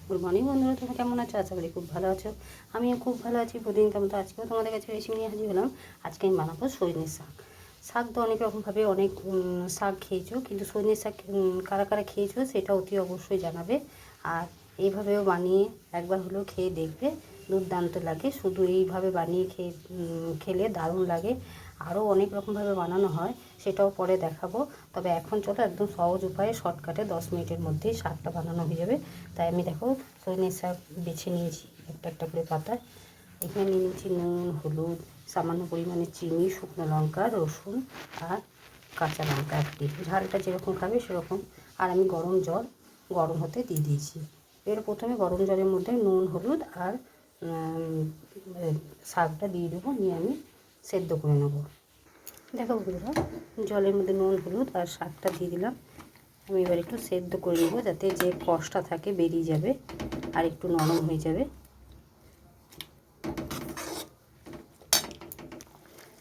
Good morning বন্ধুরা, তুমি কেমন আছো? আশা করি খুব ভালো আছো। আমিও খুব ভালো আছি। প্রতিদিনকার মতো আজকেও তোমাদের কাছে রেসিপি নিয়ে হাজির হলাম। আজকে আমি বানাবো সজনের শাক। শাক তো অনেক রকমভাবে অনেক শাক খেয়েছো, কিন্তু সজনের শাক কারা কারা খেয়েছো সেটা অতি অবশ্যই জানাবে। আর এইভাবেও বানিয়ে একবার হলেও খেয়ে দেখবে, দুর্দান্ত লাগে। শুধু এইভাবে বানিয়ে খেলে দারুণ লাগে। আরও অনেক রকমভাবে বানানো হয়, সেটাও পরে দেখাবো। তবে এখন চলো একদম সহজ উপায়ে শর্টকাটে 10 মিনিটের মধ্যেই শাকটা বানানো হয়ে যাবে। তাই আমি দেখো সজনের শাক বেছে নিয়েছি একটা একটা করে পাতা। এখানে নিয়ে নিয়েছি নুন, হলুদ, সামান্য পরিমাণে চিনি, শুকনো লঙ্কা, রসুন আর কাঁচা লঙ্কা একটি, ঝালটা যেরকম খাবে সেরকম। আর আমি গরম হতে দিয়ে দিয়েছি। এর প্রথমে গরম জলের মধ্যে নুন, হলুদ আর শাকটা দিয়ে দেবো, নিয়ে আমি সেদ্ধ করে নেবো। দেখো বন্ধুরা, জলের মধ্যে নুন, হলুদ আর শাকটা দিয়ে দিলাম। আমি এবার একটু সেদ্ধ করে নেবো, যাতে যে কষটা থাকে বেরিয়ে যাবে আর একটু নরম হয়ে যাবে।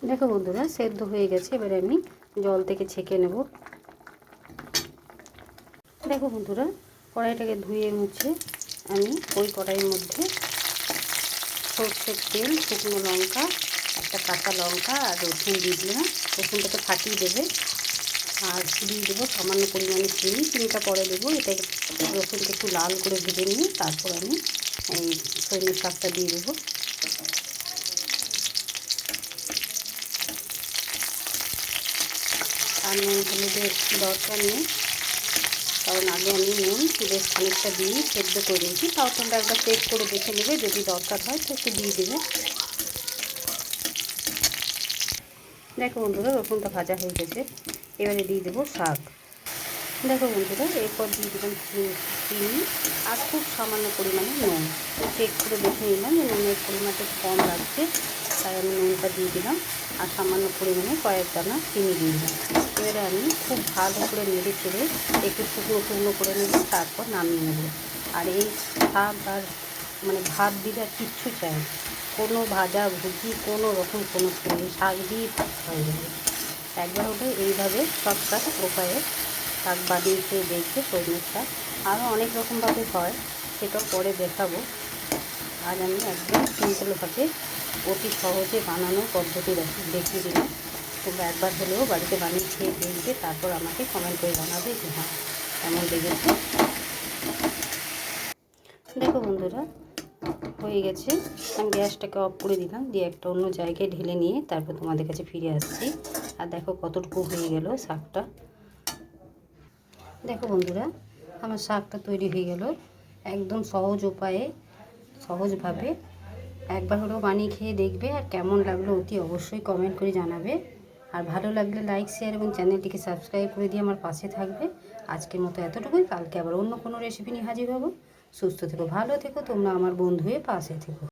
দেখো বন্ধুরা, সেদ্ধ হয়ে গেছে। এবারে আমি জল থেকে ছেঁকে নেব। দেখো বন্ধুরা, কড়াইটাকে ধুয়ে মুছে আমি ওই কড়াইয়ের মধ্যে সরষের তেল, শুকনো লঙ্কা, একটা কাঁচা লঙ্কা আর রসুন দিয়ে দিলাম। রসুনটাকে ফাটিয়ে দেবে। আর দিয়ে দেবো সামান্য পরিমাণে চিনিটা পরে দেবো। এটা রসুনটা একটু লাল করে ভেজে নিয়ে তারপর আমি এই সজনের শাকটা দিয়ে দেবো। আর নুন হলুদের দরকার নেই, কারণ আগে আমি নুন বেশ খানিকটা দিয়ে সেদ্ধ করে নিয়েছি। তাও তোমরা একবার চেক করে দেখে নেবে, যদি দরকার হয় তো একটু দিয়ে দেবে। দেখো বন্ধুরা, রসুনটা ভাজা হয়ে গেছে। এবারে দিয়ে দেবো শাক। দেখো বন্ধুরা, এরপর দিয়ে দিলাম চিনি আর খুব সামান্য পরিমাণে নুন। চেক করে দেখে নিলাম যে নুনের পরিমাণটা একটু কম লাগছে, তাই আমি নুনটা দিয়ে দিলাম। আর সামান্য পরিমাণে কয়েক দানা চিনি দিয়ে দিলাম। এবারে আমি খুব ভালো করে নেড়ে চেড়ে একটু শুকনো শুকনো করে নেব, তারপর নামিয়ে নেব। আর এই শাক আর ভাত দিলে আর কিচ্ছু চাই না, কোনো ভাজা ভুজি কোনো রকম কোনো শাক দিয়ে হয়ে যাবে। একবার হলে এইভাবে শর্টকাট উপায়ে শাক বানিয়ে খেয়ে দেখবে সজনের শাক। আরও অনেক রকমভাবে হয়, সেটাও পরে দেখাবো। আজ আমি একদম সিম্পলভাবে অতি সহজে বানানোর পদ্ধতি দেখিয়ে দিলাম। তোমরা একবার হলেও বাড়িতে বানিয়ে খেয়ে দেখবে, তারপর আমাকে কমেন্ট করে জানাবে যে হ্যাঁ কেমন লেগেছে। দেখো বন্ধুরা, হয়ে গেছে। আমি গ্যাসটাকে অফ করে দিলাম, দিয়ে একটা অন্য জায়গায় ঢেলে নিয়ে তারপর তোমাদের কাছে ফিরে আসছি। আর দেখো কতটুকু হয়ে গেল শাকটা। দেখো বন্ধুরা, আমার শাকটা তৈরি হয়ে গেল একদম সহজ উপায়ে, সহজভাবে। একবার হলেও বানিয়ে খেয়ে দেখবে, আর কেমন লাগলো অতি অবশ্যই কমেন্ট করে জানাবে। আর ভালো লাগলে লাইক, শেয়ার এবং চ্যানেলটিকে সাবস্ক্রাইব করে দিয়ে আমার পাশে থাকবে। আজকের মতো এতটুকুই। কালকে আবার অন্য কোনো রেসিপি নিয়ে হাজির হব। সুস্থ থেকো, ভালো থেকো, তোমরা আমার বন্ধু হয়ে পাশে থেকো।